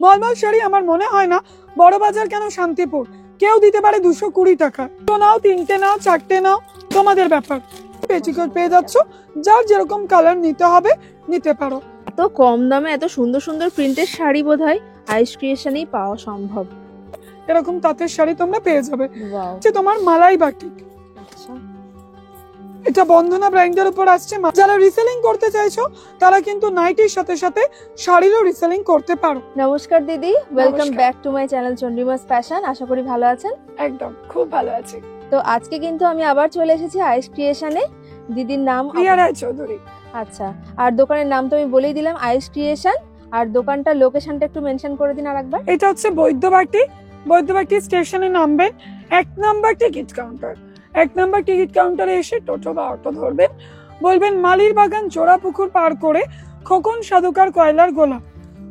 মলমল শাড়ি আমার মনে হয় না বড় বাজার কেন শান্তিপুর কেউ দিতে পারে 220 টাকা। তো নাও, 3টে নাও, 4টে নাও, তোমাদের ব্যাপার। পেটিকোট পেয়ে যাচ্ছ, যার যেরকম কালার নিতে হবে নিতে পারো। এত কম দামে এত সুন্দর সুন্দর প্রিন্টের শাড়ি বোধহয় আইস ক্রিয়েশনেই পাওয়া সম্ভব। এরকম তাঁতের শাড়ি তোমরা পেয়ে যাবে। ওয়াও, যে তোমার মালাই বাটিক, আচ্ছা এটা বন্ধনা ব্র্যান্ডের উপর আসছে। যারা রিসেলিং করতে চাইছো তারা কিন্তু নাইটির সাথে সাথে শাড়িরও রিসেলিং করতে পারো। নমস্কার দিদি, ওয়েলকাম নমস্কার। ব্যাক টু মাই চ্যানেল চন্ডিমাস ফ্যাশন। আশা করি ভালো আছেন। একদম খুব ভালো আছি। তো আজকে কিন্তু আমি আবার চলে এসেছি আইস ক্রিয়েশনে। দিদির নাম প্রিয়া রায় চৌধুরী। আচ্ছা, আর দোকানের নাম তো আমি বলেই দিলাম, আইস ক্রিয়েশন। আর দোকানটার লোকেশনটা একটু মেনশন করে দিন আরেকবার। এটা হচ্ছে বৈদ্যবাটি স্টেশনে নামবেন, 1 number ticket counter. 1 number ticket কাউন্টারে এসে টোটো বা অটো ধরবেন, বলবেন মালির বাগান জোড়াপুকুর পার করে খোকন সাধুকার কয়লার গোলা।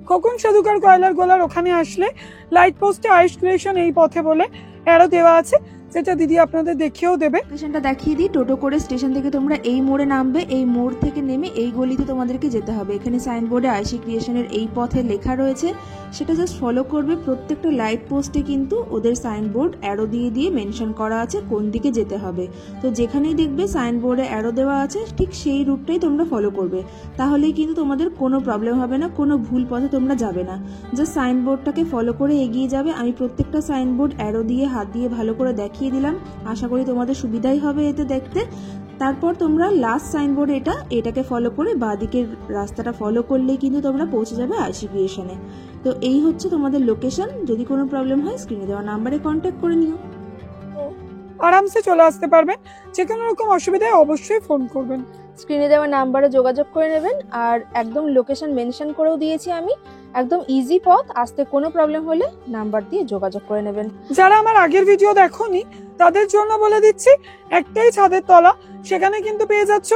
খোকন সাধুকার কয়লার গোলার ওখানে আসলে লাইট পোস্টে আইস ক্রিয়েশন এই পথে বলে অ্যারো দেওয়া আছে, যেটা দিদি আপনাদের দেখিয়েও দেবে। স্টেশনটা দেখিয়ে দিই। টোটো করে স্টেশন থেকে তোমরা এই মোড়ে নামবে, এই মোড় থেকে নেমে এই গলিতে তোমাদেরকে যেতে হবে। এখানে সাইনবোর্ডে আইসি ক্রিয়েশনের এই পথে লেখা রয়েছে, সেটা জাস্ট ফলো করবে। প্রত্যেকটা লাইট পোস্টে কিন্তু ওদের সাইনবোর্ড অ্যারো দিয়ে দিয়ে মেনশন করা আছে কোন দিকে যেতে হবে। তো যেখানেই দেখবে সাইনবোর্ডে অ্যারো দেওয়া আছে ঠিক সেই রুটটাই তোমরা ফলো করবে, তাহলেই কিন্তু তোমাদের কোনো প্রবলেম হবে না, কোনো ভুল পথে তোমরা যাবে না। জাস্ট সাইনবোর্ডটাকে ফলো করে এগিয়ে যাবে। আমি প্রত্যেকটা সাইনবোর্ড অ্যারো দিয়ে হাত দিয়ে ভালো করে দেখিয়ে দিলাম, আশা করি তোমাদের সুবিধাই হবে এতে দেখতে। তারপর তোমরা লাস্ট সাইনবোর্ড এটাকে ফলো করে বাঁদিকের রাস্তাটা ফলো করলেই কিন্তু তোমরা পৌঁছে যাবে আইসি ক্রিয়েশনে। তো এই হচ্ছে তোমাদের লোকেশন। যদি কোনো প্রবলেম হয় স্ক্রিনে দেওয়া নাম্বারে কন্ট্যাক্ট করে নিও, আরামসে চলে আসতে পারবেন। যে কোনো রকম অসুবিধায় অবশ্যই ফোন করবেন। স্ক্রিনে দেওয়া নাম্বারে যোগাযোগ করে নেবেন। আর একদম লোকেশন মেনশন করেও দিয়েছি আমি, একদম ইজি পথ, আসতে কোনো প্রবলেম হলে নাম্বার দিয়ে যোগাযোগ করে নেবেন। যারা আমার আগের ভিডিও দেখোনি তাদের জন্য বলে দিচ্ছি, একটাই ছাদের তলা, সেখানে কিন্তু পেয়ে যাচ্ছ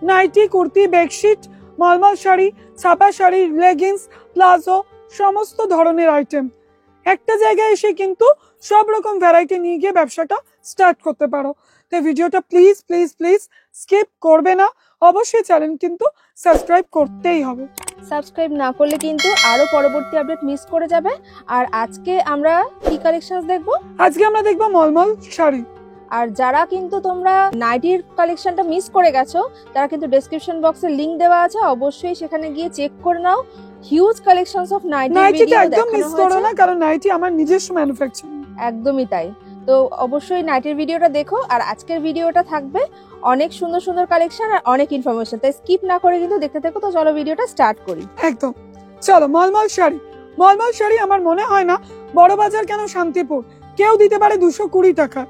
নাইটি, কুর্তি, বেডশিট, মলমল শাড়ি, ছাপা শাড়ি, লেগিংস, প্লাজো, সমস্ত ধরনের আইটেম একটা জায়গায় এসে কিন্তু সব রকম ভ্যারাইটি নিয়ে গিয়ে ব্যবসাটা স্টার্ট করতে পারো। তো ভিডিওটা প্লিজ প্লিজ প্লিজ স্কিপ করবে না, অবশ্যই চ্যানেল কিন্তু সাবস্ক্রাইব করতেই হবে। সাবস্ক্রাইব না করলে কিন্তু আরো পরবর্তী আপডেট মিস করে যাবে। আর আজকে আমরা কি কালেকশন দেখবো? আজকে আমরা দেখবো মলমল শাড়ি। আর যারা কিন্তু তোমরা নাইটির কালেকশনটা মিস করে গেছো, তারা কিন্তু ডেসক্রিপশন বক্সে লিংক দেওয়া আছে, অবশ্যই সেখানে গিয়ে চেক করে নাও। Huge collections of nighty video একদম মিস করো না, কারণ নাইটি আমার নিজস্ব ম্যানুফ্যাকচারিং। একদমই তাই। তো অবশ্যই নাইটের ভিডিওটা দেখো। আর আজকের ভিডিওটা থাকবে অনেক সুন্দর সুন্দর কালেকশন আর অনেক ইনফরমেশন, তাই স্কিপ না করে কিন্তু দেখতে থাকো। তো চলো ভিডিওটা স্টার্ট করি। একদম চলো। মলমল শাড়ি আমার মনে হয় না বড় বাজার কেন শান্তিপুর কেউ দিতে পারে 220 টাকা।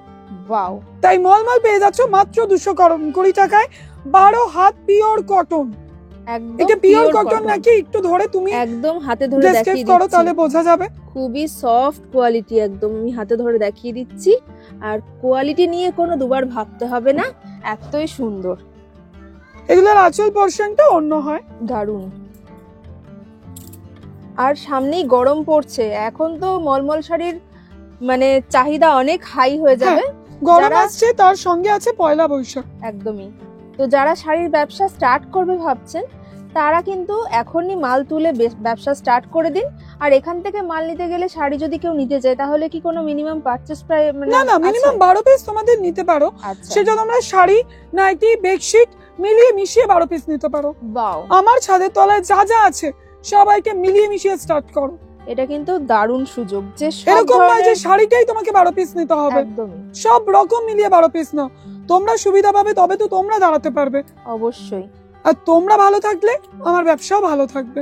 ওয়াও, তাই মলমল পেয়ে যাচ্ছ মাত্র 220 টাকায়। 12 হাত পিওর কটন। একদম এটা পিওর কটন নাকি একটু ধরে তুমি একদম হাতে ধরে দেখিয়ে করো, দিচ্ছি, তাহলে বোঝা যাবে। খুবই সফট কোয়ালিটি, একদম আমি হাতে ধরে দেখিয়ে দিচ্ছি। আর কোয়ালিটি নিয়ে কোনো দুবার ভাবতে হবে না, এতই সুন্দর। এগুলোর আঁচল পোরশনটা অন্য হয়, দারুণ। আর সামনেই গরম পড়ছে, এখন তো মলমল শাড়ির মানে চাহিদা অনেক হাই হয়ে যাবে। গরম আসছে, তার সঙ্গে আছে পয়লা বৈশাখ। একদমই। তো যারা শাড়ির ব্যবসা স্টার্ট করবে ভাবছেন, তারা কিন্তু এখনই মাল তুলে ব্যবসা স্টার্ট করে দিন। আর এখান থেকে মাল নিতে গেলে শাড়ি যদি কেউ নিতে চায়, তাহলে কি কোনো মিনিমাম পারচেজ প্রাইস না, মিনিমাম 12 পিস তোমাদের নিতে পারো। আচ্ছা, সেটা তোমরা শাড়ি, নাইটি, বেডশিট মিলিয়ে মিশিয়ে 12 পিস নিতে পারো। বাও, আমার ছাদের তলায় যা যা আছে সবাইকে মিলিয়ে মিশিয়ে স্টার্ট করো। এটা কিন্তু দারুণ সুযোগ যে এরকম নয় যে শাড়িটাই তোমাকে 12 পিস নিতে হবে, একদমই সব রকম মিলিয়ে 12 পিস নাও। তোমরা সুবিধা পাবে, তবে তো তোমরা দাঁড়াতে পারবে। অবশ্যই। আর তোমরা ভালো থাকলে আমার ব্যবসাও ভালো থাকবে।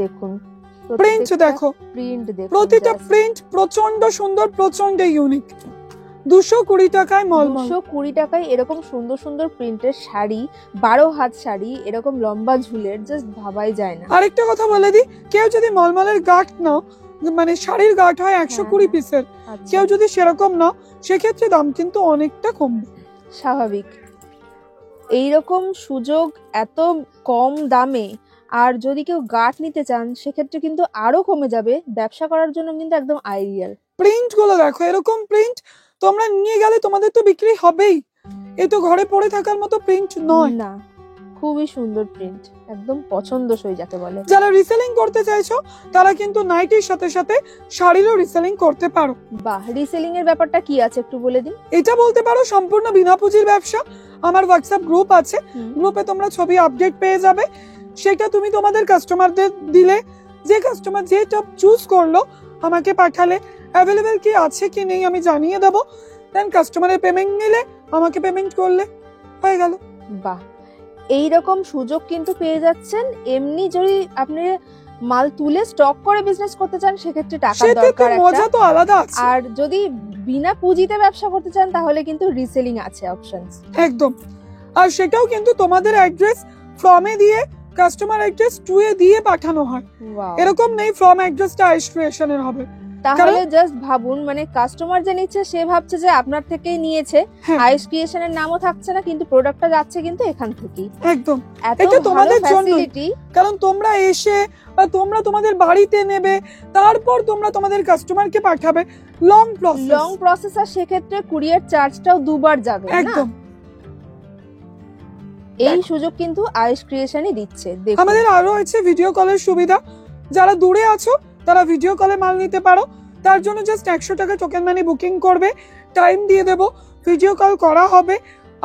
দেখুন প্রিন্ট দেখো, প্রতিটা প্রিন্ট প্রচন্ড সুন্দর, প্রচন্ড ইউনিক। 220 টাকায় মলমল। 220 টাকায় এরকম সুন্দর সুন্দর প্রিন্টের শাড়ি, 12 হাত শাড়ি, এরকম লম্বা ঝুলের, জাস্ট ভাবাই যায় না। আরেকটা কথা বলে দিই, কেউ যদি মলমলের গাঁট নাও, মানে শাড়ির গাঁট হয় 120 পিসের, কেউ যদি সেরকম নাও সেক্ষেত্রে দাম কিন্তু অনেকটা কমবে। স্বাভাবিক। এইরকম সুযোগ এত কম দামে, আর যদি কেউ গাঁট নিতে চান সেক্ষেত্রে কিন্তু আরো কমে যাবে। ব্যবসা করার জন্য কিন্তু একদম আইডিয়াল। প্রিন্ট গুলো দেখো, এরকম প্রিন্ট তোমরা নিয়ে গেলে তোমাদের তো বিক্রি হবেই। এই তো ঘরে পড়ে থাকার মতো প্রিন্ট নয়। না, খুবই সুন্দর প্রিন্ট, একদম পছন্দসই যাকে বলে। যারা রিসেলিং করতে চাইছো তারা কিন্তু নাইটির সাথে সাথে শাড়িরও রিসেলিং করতে পারো। বাহ, রিসেলিং এর ব্যাপারটা কি আছে একটু বলে দিন। এটা বলতে পারো সম্পূর্ণ বিনা পুঁজির ব্যবসা। আমার হোয়াটসঅ্যাপ গ্রুপ আছে, গ্রুপে তোমরা ছবি আপডেট পেয়ে যাবে, সেটা তুমি তোমাদের কাস্টমারদের দিলে, যে কাস্টমার যে টপ চুজ করলো আমাকে পাঠালে, অ্যাভেলেবেল কি আছে কি নেই আমি জানিয়ে দেবো, দেন কাস্টমারের পেমেন্ট নিলে আমাকে পেমেন্ট করলে হয়ে গেল। বাহ, এইরকম সুযোগ কিন্তু পেয়ে যাচ্ছেন। এমনি যদি আপনি মাল তুলে স্টক করে বিজনেস করতে চান সেক্ষেত্রে টাকার দরকার একটা, মজা তো আলাদা আছে। আর যদি বিনা পুঁজিতে ব্যবসা করতে চান তাহলে কিন্তু রিসেলিং আছে অপশনস একদম। আর সেটাও কিন্তু তোমাদের অ্যাড্রেস ফর্মে দিয়ে কাস্টমার অ্যাড্রেস টু এ দিয়ে পাঠানো হয়, এরকম নেই ফর্ম অ্যাড্রেসটা আইস ক্রিয়েশনের হবে। তাহলে জাস্ট ভাবুন, মানে কাস্টমার যে নিচ্ছে সে ভাবছে যে আপনার থেকেই নিয়েছে, আইস ক্রিয়েশনের নামও থাকছে না, কিন্তু প্রোডাক্টটা যাচ্ছে কিন্তু এখান থেকেই। একদম, এটা তোমাদের জন্য, ফ্যাসিলিটি। কারণ তোমরা এসে বা তোমরা তোমাদের বাড়িতে নেবে, তারপর তোমরা তোমাদের কাস্টমারকে পাঠাবে, লং প্রসেস, আর সেক্ষেত্রে কুরিয়ার চার্জটাও দুবার যাবে। একদম, এই সুযোগ কিন্তু আইস ক্রিয়েশনই দিচ্ছে। আমাদের আরো আছে ভিডিও কলের সুবিধা। যারা দূরে আছো তারা ভিডিও কলে মাল নিতে পারো, তার জন্য জাস্ট 100 টাকা টোকেন মানি বুকিং করবে, টাইম দিয়ে দেবো, ভিডিও কল করা হবে,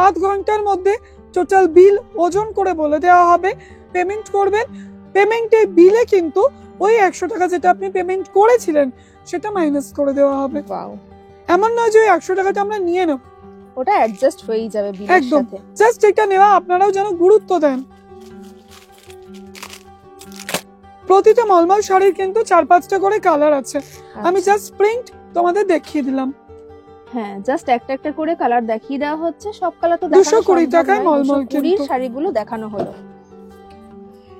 আধ ঘন্টার মধ্যে টোটাল বিল ওজন করে বলে দেওয়া হবে, পেমেন্ট করবেন। পেমেন্টে বিলে কিন্তু ওই 100 টাকা যেটা আপনি পেমেন্ট করেছিলেন সেটা মাইনাস করে দেওয়া হবে। এমন নয় যে ওই 100 টাকাটা আমরা নিয়ে নেব, ওটা অ্যাডজাস্ট হয়েই যাবে বিলের সাথে। জাস্ট এটা নেওয়া আপনারাও যেন গুরুত্ব দেন। প্রতিটা মলমল শাড়ির কিন্তু 4-5টা করে কালার আছে, আমি জাস্ট প্রিন্ট তোমাদের দেখিয়ে দিলাম। হ্যাঁ, জাস্ট একটা একটা করে কালার দেখিয়ে দেওয়া হচ্ছে, সব কালার তো 220 টাকায় মলমল কিন্তু শাড়িগুলো দেখানো হলো।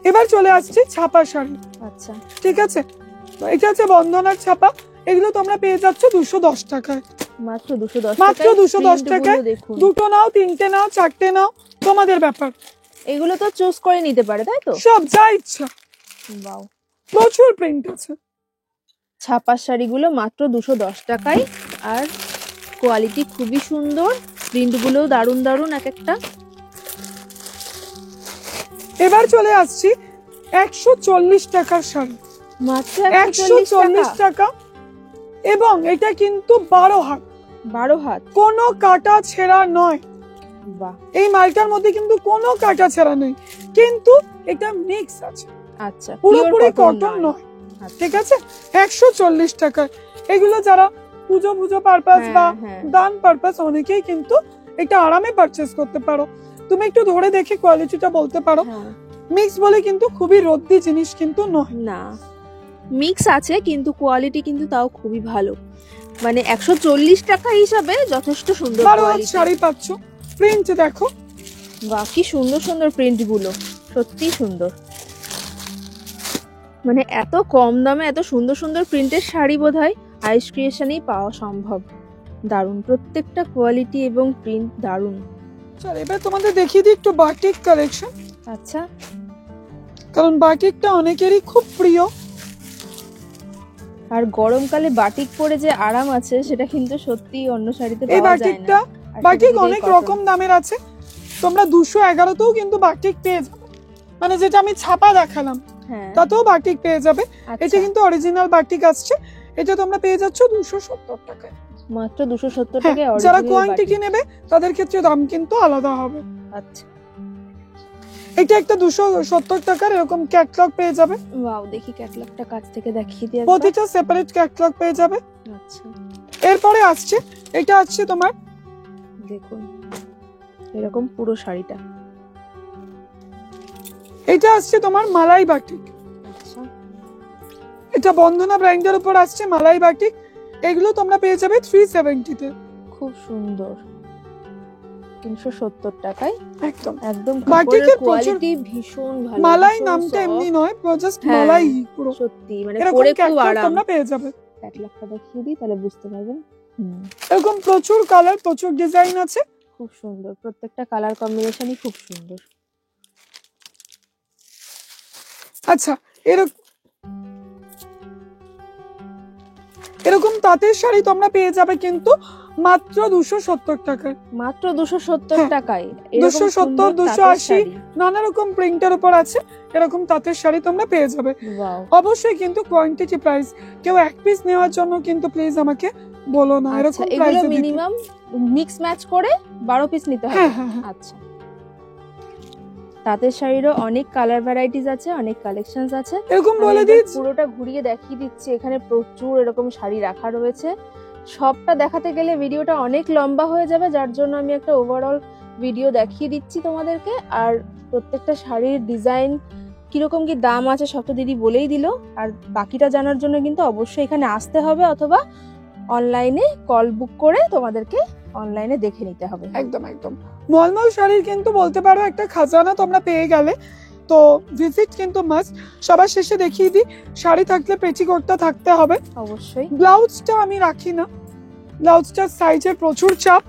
এবার চলে আসছে ছাপা শাড়ি। আচ্ছা, ঠিক আছে, এটা হচ্ছে বন্ধনার ছাপা, এগুলো তোমরা পেয়ে যাচ্ছ 210 টাকায়, মাত্র 210 টাকায়। দুটো নাও, তিনটে নাও, চারটে নাও, তোমাদের ব্যাপার। এগুলো তো চুজ করে নিতে পারে, তাই তো? সব যা ইচ্ছা। ওয়াও, প্রচুর প্রিন্ট আছে। ছাপার শাড়িগুলো মাত্র 210 টাকায়, আর কোয়ালিটি খুবই সুন্দর, প্রিন্টগুলো দারুণ দারুণ এক একটা। এবার চলে আসছি 140 টাকার শাড়ি, মাত্র 140 টাকা, এবং এটা কিন্তু 12 হাত, কোনো কাটা ছেঁড়া নয়। বাহ, এই মালটার মধ্যে কিন্তু কোনো কাটা ছেঁড়া নেই, কিন্তু এটা মিক্স আছে, আচ্ছা, পুরোপুরি কটন নয়। ঠিক আছে, 140 টাকায়। এগুলো যারা পুজো পারপাস বা দান পারপাস, অনেকেই কিন্তু এটা আরামে পারচেজ করতে পারো। তুমি একটু ধরে দেখে কোয়ালিটিটা বলতে পারো। মিক্স বলে কিন্তু খুবই রদ্দি জিনিস কিন্তু নয়, না, মিক্স আছে কিন্তু কোয়ালিটি কিন্তু তাও খুবই ভালো, মানে 140 টাকা হিসাবে যথেষ্ট সুন্দর কোয়ালিটি শাড়ি পাচ্ছ। প্রিন্ট দেখো, বাহ, কি সুন্দর সুন্দর প্রিন্ট গুলো, সত্যি সুন্দর। মানে এত কম দামে এত সুন্দর সুন্দর প্রিন্টের শাড়ি বোধহয় আইস ক্রিয়েশনেই পাওয়া সম্ভব। দারুণ, প্রত্যেকটা কোয়ালিটি এবং প্রিন্ট দারুণ। চল এবার তোমাদের দেখিয়ে দিই একটু বাটিক কালেকশন। আচ্ছা, কারণ বাটিকটা অনেকেরই খুব প্রিয়, আর গরমকালে বাটিক পরে যে আরাম আছে সেটা কিন্তু সত্যি অন্য শাড়িতে এই পাওয়া যায় না। বাটিক অনেক রকম দামের আছে, তোমরা 211তেও কিন্তু বাটিক পেয়ে যাবে, মানে যেটা আমি ছাপা দেখালাম তাতেও বাটিক পেয়ে যাবে। এটা কিন্তু অরিজিনাল বাটিক আসছে, এটা তোমরা পেয়ে যাচ্ছ 270 টাকায়, মাত্র 270 টাকায়। যারা কোয়ান্টিটি নেবে তাদের ক্ষেত্রে দাম কিন্তু আলাদা হবে। আচ্ছা, এটা একটা 270 টাকার এরকম ক্যাটলগ পেয়ে যাবে। ওয়াও, দেখি ক্যাটলগটা কাছ থেকে দেখিয়ে দিই। প্রতিটা সেপারেট ক্যাটলগ পেয়ে যাবে। আচ্ছা, এরপরে আসছে, এটা আসছে তোমার, দেখুন এরকম পুরো শাড়িটা, এটা আসছে তোমার মালাই বাটিক। আচ্ছা, এটা বন্ধনা ব্র্যান্ডের উপর আসছে মালাই বাটিক, এগুলো তোমরা পেয়ে যাবে 370 তে। খুব সুন্দর, 370 টাকায় একদম একদম। বাটিকের কোয়ালিটি ভীষণ ভালো। মালাই নামটা এমনি নয়, জাস্ট মালাই পুরো, সত্যি মানে পরে খুব আরাম তোমরা পেয়ে যাবে। ক্যাটলগটা দেখিয়ে দিই তাহলে বুঝতে পারবেন। এরকম প্রচুর কালার, প্রচুর ডিজাইন আছে, খুব সুন্দর, প্রত্যেকটা কালার কম্বিনেশনই খুব সুন্দর। আচ্ছা, এরকম এরকম তাঁতের শাড়ি তোমরা পেয়ে যাবে কিন্তু মাত্র 270 টাকায়। মাত্র 270 হ্যাঁ, টাকায় 270, 280 নানা রকম প্রিন্টের উপর আছে, এরকম তাঁতের শাড়ি তোমরা পেয়ে যাবে। ওয়াও, অবশ্যই কিন্তু কোয়ান্টিটি প্রাইস, কেউ এক পিস নেওয়ার জন্য কিন্তু প্লিজ আমাকে বলো না, আচ্ছা এরকম এগুলো প্রাইসে দিতে। মিনিমাম মিক্স ম্যাচ করে 12 পিস নিতে হবে। হ্যাঁ হ্যাঁ হ্যাঁ, আচ্ছা, তাঁতের শাড়িরও অনেক কালার ভ্যারাইটিস আছে, অনেক কালেকশনস আছে। এরকম আমি বলে এবার দিচ্ছি। পুরোটা ঘুরিয়ে দেখিয়ে দিচ্ছি, এখানে প্রচুর এরকম শাড়ি রাখা রয়েছে। সবটা দেখাতে গেলে ভিডিওটা অনেক লম্বা হয়ে যাবে, যার জন্য আমি একটা ওভারঅল ভিডিও দেখিয়ে দিচ্ছি তোমাদেরকে। আর প্রত্যেকটা শাড়ির ডিজাইন কিরকম কি দাম আছে সব তো দিদি বলেই দিল। আর বাকিটা জানার জন্য কিন্তু অবশ্যই এখানে আসতে হবে, অথবা অনলাইনে কল বুক করে তোমাদেরকে অনলাইনে দেখে নিতে হবে। একদম একদম, মলমল শাড়ির কিন্তু বলতে পারো একটা খাজানা তোমরা পেয়ে গেলে, তো ভিজিট কিন্তু মাস্ট। সবার শেষে দেখিয়ে দিই, শাড়ি থাকলে পেটিকোটটা থাকতে হবে। অবশ্যই ব্লাউজটা আমি রাখি না, ব্লাউজটার সাইজের প্রচুর চাপ,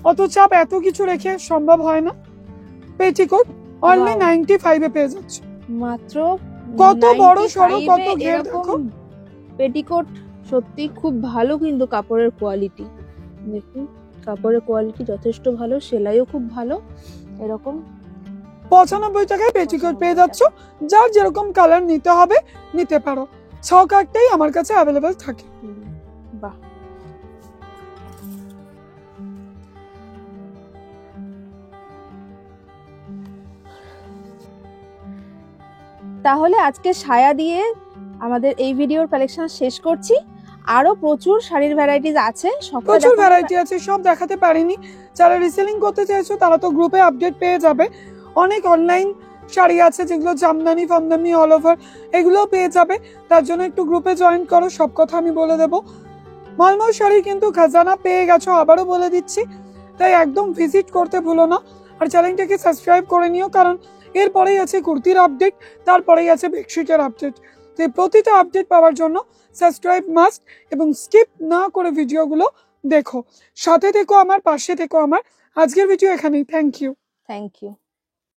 অত চাপ এত কিছু রেখে সম্ভব হয় না। Petticoat only Wow. 95 এ পেয়ে যাচ্ছে। মাত্র কত বড় 95 সরো, কত এ ঘের এরকম দেখো। পেটিকোট সত্যি খুব ভালো, কিন্তু কাপড়ের কোয়ালিটি দেখুন, কাপড়ের কোয়ালিটি যথেষ্ট ভালো, সেলাইও খুব ভালো। এরকম 95 টাকায় পেটিকোট পেয়ে যাচ্ছ। যার যেরকম কালার নিতে হবে নিতে পারো, 6 কাটটাই আমার কাছে অ্যাভেলেবেল থাকে। বাহ, তাহলে আজকে সায়া দিয়ে আমাদের এই ভিডিওর কালেকশন শেষ করছি। আরো প্রচুর শাড়ির ভ্যারাইটিস আছে, সবটা প্রচুর দেখাতে ভ্যারাইটি আছে, সব দেখাতে পারিনি। যারা রিসেলিং করতে চাইছো তারা তো গ্রুপে আপডেট পেয়ে যাবে। অনেক অনলাইন শাড়ি আছে যেগুলো জামদানি ফামদানি অল ওভার, এগুলোও পেয়ে যাবে। তার জন্য একটু গ্রুপে জয়েন করো, সব কথা আমি বলে দেবো। মলমল শাড়ি কিন্তু খাজানা পেয়ে গেছো, আবারও বলে দিচ্ছি। তাই একদম ভিজিট করতে ভুলো না, আর চ্যানেলটাকে সাবস্ক্রাইব করে নিও, কারণ এরপরেই আছে কুর্তির আপডেট, তারপরেই আছে বেডশিটের আপডেট। তো এই প্রতিটা আপডেট পাওয়ার জন্য সাবস্ক্রাইব মাস্ট, এবং স্কিপ না করে ভিডিওগুলো দেখো। সাথে থেকো আমার, পাশে থেকো আমার। আজকের ভিডিও এখানেই, থ্যাংক ইউ। Thank you.